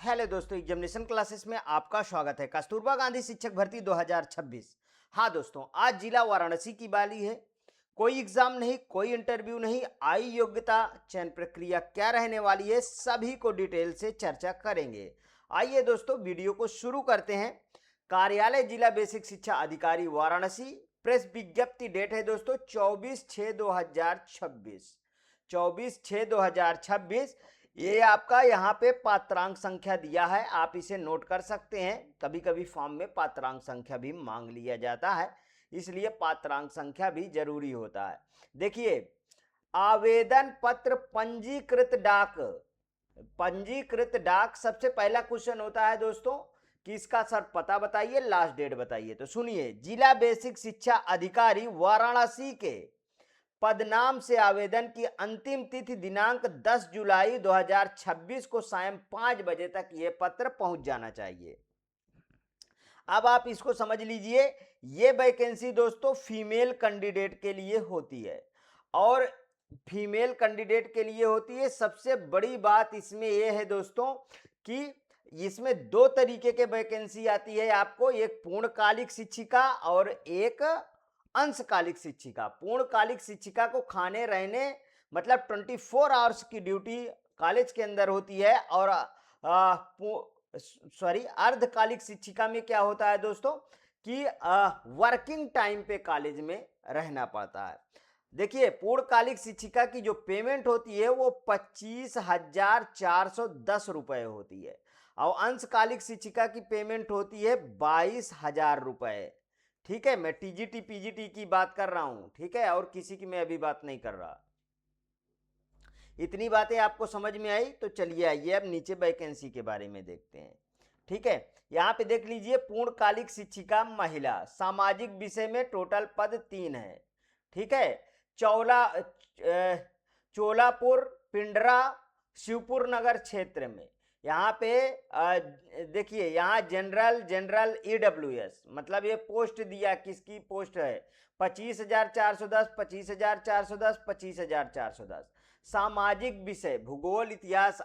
Hello दोस्तों, examination classes में आपका स्वागत है। कस्तूरबा गांधी शिक्षक भर्ती 2026। हाँ दोस्तों, आज जिला वाराणसी की बारी है। कोई एग्जाम नहीं, कोई इंटरव्यू नहीं, आयु योग्यता चयन प्रक्रिया क्या रहने वाली है, सभी को डिटेल से चर्चा करेंगे। आइए दोस्तों, वीडियो को शुरू करते हैं। कार्यालय जिला बेसिक शिक्षा अधिकारी वाराणसी। प्रेस विज्ञप्ति डेट है दोस्तों 24/6/2026। 24/6/2026। ये आपका यहाँ पे पात्रांक संख्या दिया है, आप इसे नोट कर सकते हैं। कभी कभी फॉर्म में पात्रांक संख्या भी मांग लिया जाता है, इसलिए पात्रांक संख्या भी जरूरी होता है। देखिए, आवेदन पत्र पंजीकृत डाक सबसे पहला क्वेश्चन होता है दोस्तों कि इसका सर पता बताइए, लास्ट डेट बताइए। तो सुनिए, जिला बेसिक शिक्षा अधिकारी वाराणसी के पदनाम से आवेदन की अंतिम तिथि दिनांक 10 जुलाई 2026 को सायं 5 बजे तक यह पत्र पहुंच जाना चाहिए। अब आप इसको समझ लीजिए, ये वैकेंसी दोस्तों फीमेल कैंडिडेट के लिए होती है, और फीमेल कैंडिडेट के लिए होती है। सबसे बड़ी बात इसमें यह है दोस्तों कि इसमें दो तरीके के वैकेंसी आती है आपको, एक पूर्णकालिक शिक्षिका और एक अंशकालिक शिक्षिका। पूर्णकालिक शिक्षिका को खाने रहने मतलब 24 आवर्स की ड्यूटी कॉलेज के अंदर होती है, और अर्धकालिक शिक्षिका में क्या होता है दोस्तों कि वर्किंग टाइम पे कॉलेज में रहना पड़ता है। देखिए, पूर्णकालिक शिक्षिका की जो पेमेंट होती है वो 25,410 रुपए होती है, और अंशकालिक शिक्षिका की पेमेंट होती है 22,000 रुपए। ठीक है, मैं टीजीटी पीजीटी की बात कर रहा हूं, ठीक है, और किसी की मैं अभी बात नहीं कर रहा। इतनी बातें आपको समझ में आई? तो चलिए आइए अब नीचे वैकेंसी के बारे में देखते हैं। ठीक है, यहां पे देख लीजिए, पूर्णकालिक शिक्षिका महिला, सामाजिक विषय में टोटल पद 3 है। ठीक है, चोलापुर, पिंडरा, शिवपुर नगर क्षेत्र में। यहाँ पे देखिए, यहाँ जनरल ईडब्ल्यूएस, मतलब ये पोस्ट दिया, किसकी पोस्ट है? 25,410, 25,410, 25,410। सामाजिक विषय, भूगोल, इतिहास,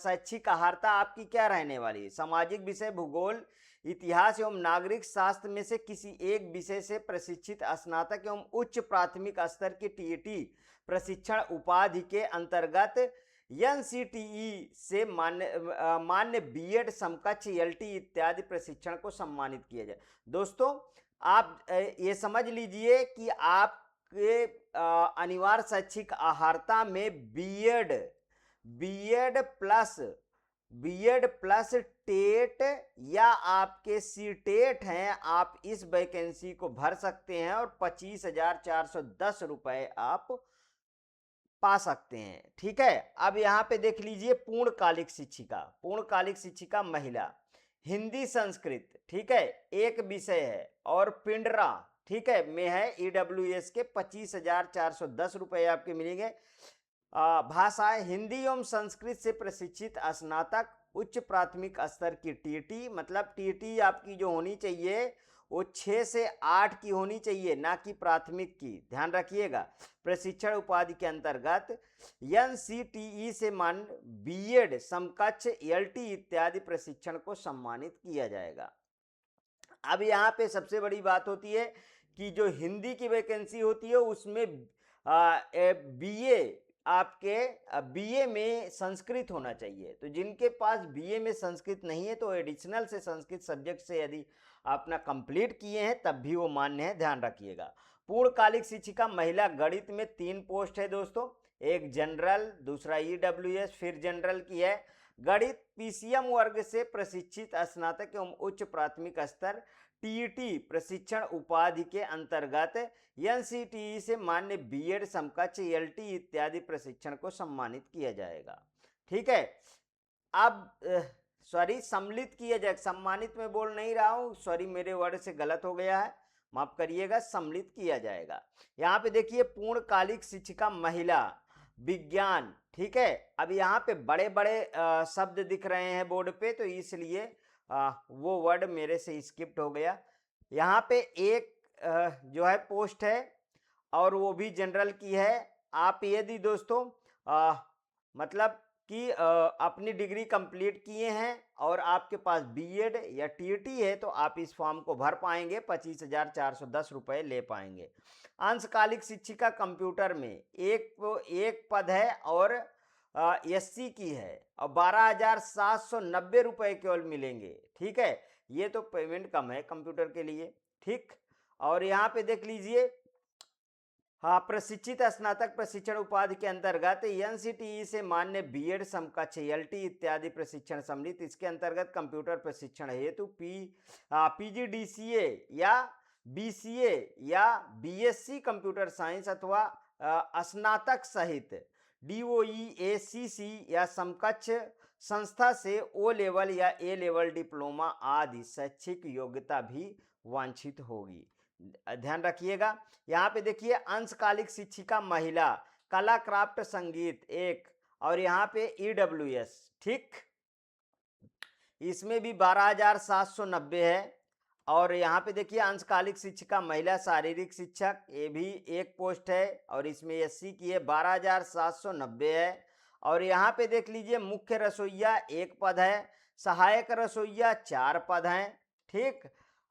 शैक्षिक अहर्ता आपकी क्या रहने वाली है? सामाजिक विषय, भूगोल, इतिहास एवं नागरिक शास्त्र में से किसी एक विषय से प्रशिक्षित स्नातक एवं उच्च प्राथमिक स्तर की टीईटी प्रशिक्षण उपाधि के अंतर्गत एनसीटीई से मान्य बीएड समकक्ष एलटी इत्यादि प्रशिक्षण को सम्मानित किया जाए। दोस्तों, आप ये समझ लीजिए कि आपके अनिवार्य शैक्षिक अहर्ता में बीएड प्लस टेट या आपके सीटेट हैं, आप इस वैकेंसी को भर सकते हैं, और 25,410 रुपए आप पा सकते हैं। ठीक है, अब यहां पे देख लीजिए, पूर्णकालिक शिक्षिका महिला, हिंदी संस्कृत, ठीक है, एक विषय है, और पिंडरा, ठीक है, में है ईडब्ल्यूएस के 25,410 रुपए आपके मिलेंगे। भाषा हिंदी एवं संस्कृत से प्रशिक्षित स्नातक उच्च प्राथमिक स्तर की टीटी, मतलब टीटी आपकी जो होनी चाहिए वो 6 से 8 की होनी चाहिए, ना कि प्राथमिक की, ध्यान रखिएगा। प्रशिक्षण उपाधि के अंतर्गत एनसीटीई से मान बीएड समकक्ष एलटी इत्यादि प्रशिक्षण को सम्मानित किया जाएगा। अब यहाँ पे सबसे बड़ी बात होती है कि जो हिंदी की वैकेंसी होती है उसमें बीए में संस्कृत होना चाहिए। तो जिनके पास बीए में संस्कृत नहीं है तो एडिशनल से संस्कृत सब्जेक्ट से यदि अपना कंप्लीट किए हैं तब भी वो मान्य है, ध्यान रखिएगा। पूर्णकालिक शिक्षिका महिला गणित में 3 पोस्ट है दोस्तों, एक जनरल, दूसरा ईडब्ल्यूएस, फिर जनरल की है। गणित पीसीएम वर्ग से प्रशिक्षित स्नातक एवं उच्च प्राथमिक स्तर टीईटी प्रशिक्षण उपाधि के अंतर्गत एनसीटीई से मान्य बीएड समकक्ष एलटी इत्यादि प्रशिक्षण को सम्मानित किया जाएगा। ठीक है, अब सम्मिलित किया जाए, सम्मानित में बोल नहीं रहा हूं, सॉरी मेरे वर्ड से गलत हो गया है, माफ करिएगा, सम्मिलित किया जाएगा। यहाँ पे देखिए, पूर्णकालिक शिक्षिका महिला विज्ञान, ठीक है। अब यहाँ पे बड़े बड़े शब्द दिख रहे हैं बोर्ड पे, तो इसलिए वो वर्ड मेरे से स्किप्ट हो गया। यहाँ पे एक जो है पोस्ट है, और वो भी जनरल की है। आप यदि दोस्तों मतलब कि अपनी डिग्री कंप्लीट किए हैं और आपके पास बीएड या टीईटी है तो आप इस फॉर्म को भर पाएंगे, 25,410 रुपये ले पाएंगे। अंशकालिक शिक्षिका कंप्यूटर में एक पद है और एससी की है और 12,790 रुपये केवल मिलेंगे। ठीक है, ये तो पेमेंट कम है कंप्यूटर के लिए। ठीक, और यहाँ पे देख लीजिए, हाँ, प्रशिक्षित स्नातक प्रशिक्षण उपाधि के अंतर्गत एनसीटीई से मान्य बीएड समकक्ष एलटी इत्यादि प्रशिक्षण सम्मिलित, इसके अंतर्गत कंप्यूटर प्रशिक्षण हेतु पीजीडीसीए या बीसीए या बीएससी कंप्यूटर साइंस अथवा स्नातक सहित डीओईएसीसी या समकक्ष संस्था से ओ लेवल या ए लेवल डिप्लोमा आदि शैक्षिक योग्यता भी वांछित होगी। ध्यान रखिएगा। यहाँ पे देखिए, अंशकालिक शिक्षिका महिला कला क्राफ्ट संगीत एक, और यहाँ पे ईडब्ल्यूएस। ठीक, इसमें भी 12,790 है। और यहाँ पे देखिए, अंशकालिक शिक्षिका महिला शारीरिक शिक्षक, ये भी एक पोस्ट है और इसमें एससी की है, 12,790 है। और यहाँ पे देख लीजिए, मुख्य रसोइया एक पद है, सहायक रसोइया 4 पद हैं। ठीक,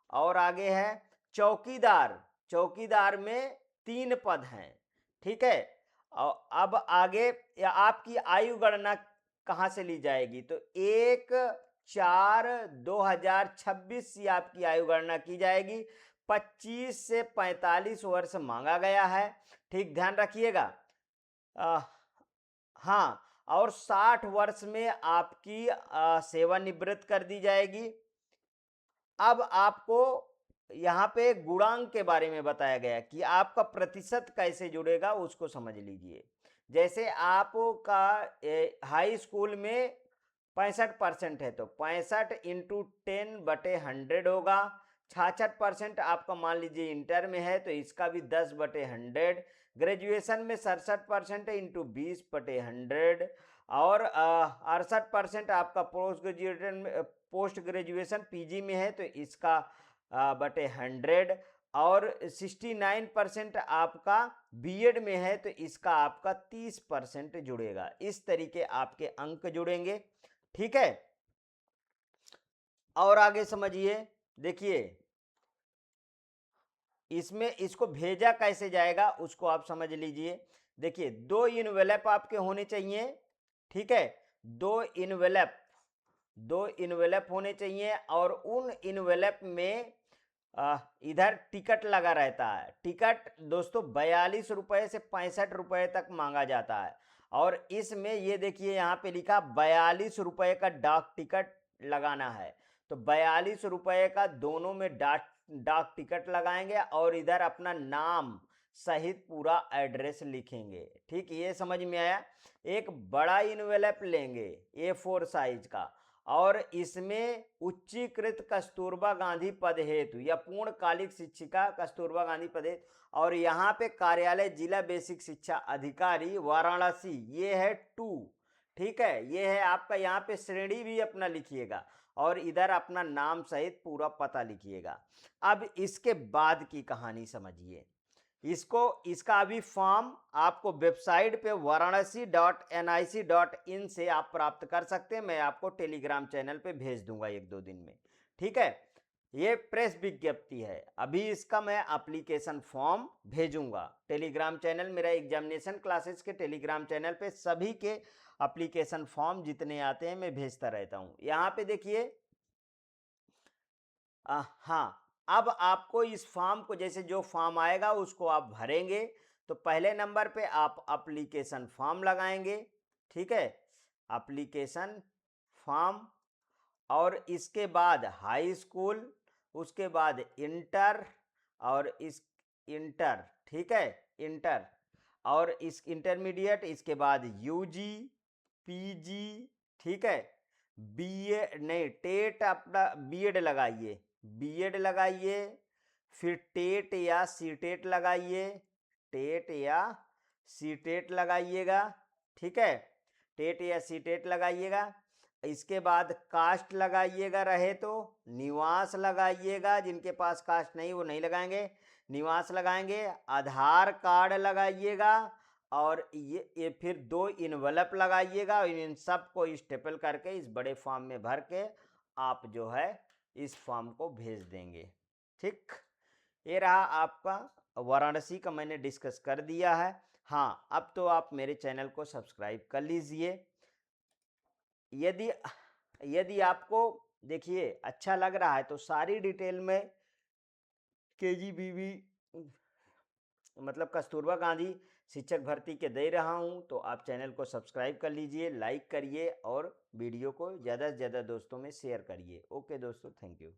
और आगे है चौकीदार, चौकीदार में 3 पद हैं। ठीक है, और अब आगे आपकी आयु गणना कहाँ से ली जाएगी, तो 1/4/2026 से आपकी आयु गणना की जाएगी। 25 से 45 वर्ष मांगा गया है। ठीक, ध्यान रखिएगा। हाँ, और 60 वर्ष में आपकी सेवानिवृत्त कर दी जाएगी। अब आपको यहाँ पे गुणांक के बारे में बताया गया कि आपका प्रतिशत कैसे जुड़ेगा, उसको समझ लीजिए। जैसे आपका हाई स्कूल में 65% है तो 65 × 10/100 होगा। 66% आपका मान लीजिए इंटर में है तो इसका भी 10/100। ग्रेजुएशन में 67% × 20/100 और 68% आपका पोस्ट ग्रेजुएशन पीजी में है तो इसका बटे 100 और 69% आपका बीएड में है तो इसका आपका 30% जुड़ेगा। इस तरीके आपके अंक जुड़ेंगे। ठीक है, और आगे समझिए, देखिए इसमें इसको भेजा कैसे जाएगा उसको आप समझ लीजिए। देखिए, 2 इनवेलप आपके होने चाहिए। ठीक है, 2 इनवेलप होने चाहिए और उन इनवेलप में इधर टिकट लगा रहता है। टिकट दोस्तों 42 रुपये से 65 रुपये तक मांगा जाता है और इसमें ये देखिए यहाँ पे लिखा 42 रुपये का डाक टिकट लगाना है। तो 42 रुपये का दोनों में डाक टिकट लगाएंगे और इधर अपना नाम सहित पूरा एड्रेस लिखेंगे। ठीक, ये समझ में आया। एक बड़ा इनवेलप लेंगे A4 साइज का और इसमें उच्चीकृत कस्तूरबा गांधी पद हेतु या पूर्णकालिक शिक्षिका कस्तूरबा गांधी पद हेतु, और यहाँ पे कार्यालय जिला बेसिक शिक्षा अधिकारी वाराणसी, ये है 2। ठीक है, ये है आपका, यहाँ पे श्रेणी भी अपना लिखिएगा और इधर अपना नाम सहित पूरा पता लिखिएगा। अब इसके बाद की कहानी समझिए। इसका अभी फॉर्म आपको वेबसाइट पे varanasi.nic.in से आप प्राप्त कर सकते हैं। मैं आपको टेलीग्राम चैनल पे भेज दूंगा 1-2 दिन में। ठीक है, ये प्रेस विज्ञप्ति है। अभी इसका मैं एप्लीकेशन फॉर्म भेजूंगा टेलीग्राम चैनल, मेरा एग्जामिनेशन क्लासेस के टेलीग्राम चैनल पे सभी के एप्लीकेशन फॉर्म जितने आते हैं मैं भेजता रहता हूँ। यहाँ पे देखिए, हाँ, अब आपको इस फॉर्म को, जैसे जो फॉर्म आएगा उसको आप भरेंगे तो पहले नंबर पे आप एप्लीकेशन फॉर्म लगाएंगे। ठीक है, एप्लीकेशन फॉर्म, और इसके बाद हाई स्कूल, उसके बाद इंटर और इस इंटर, ठीक है, इंटर और इस इंटरमीडिएट, इसके बाद यूजी, पीजी, ठीक है, बीए नहीं, टेट अपना बीएड लगाइए, बीएड लगाइए, फिर टेट या सीटेट लगाइए, टेट या सीटेट लगाइएगा। ठीक है, टेट या सीटेट लगाइएगा। इसके बाद कास्ट लगाइएगा, रहे तो निवास लगाइएगा, जिनके पास कास्ट नहीं वो नहीं लगाएंगे, निवास लगाएंगे। आधार कार्ड लगाइएगा और ये फिर 2 इन्वेलप लगाइएगा और इन सब को स्टेपल करके इस बड़े फॉर्म में भर के आप जो है इस फॉर्म को भेज देंगे। ठीक, ये रहा आपका वाराणसी का, मैंने डिस्कस कर दिया है। हाँ, अब तो आप मेरे चैनल को सब्सक्राइब कर लीजिए। यदि आपको देखिए अच्छा लग रहा है तो सारी डिटेल में केजीबीवी मतलब कस्तूरबा गांधी शिक्षक भर्ती के दे रहा हूं, तो आप चैनल को सब्सक्राइब कर लीजिए, लाइक करिए और वीडियो को ज़्यादा से ज़्यादा दोस्तों में शेयर करिए। ओके दोस्तों, थैंक यू।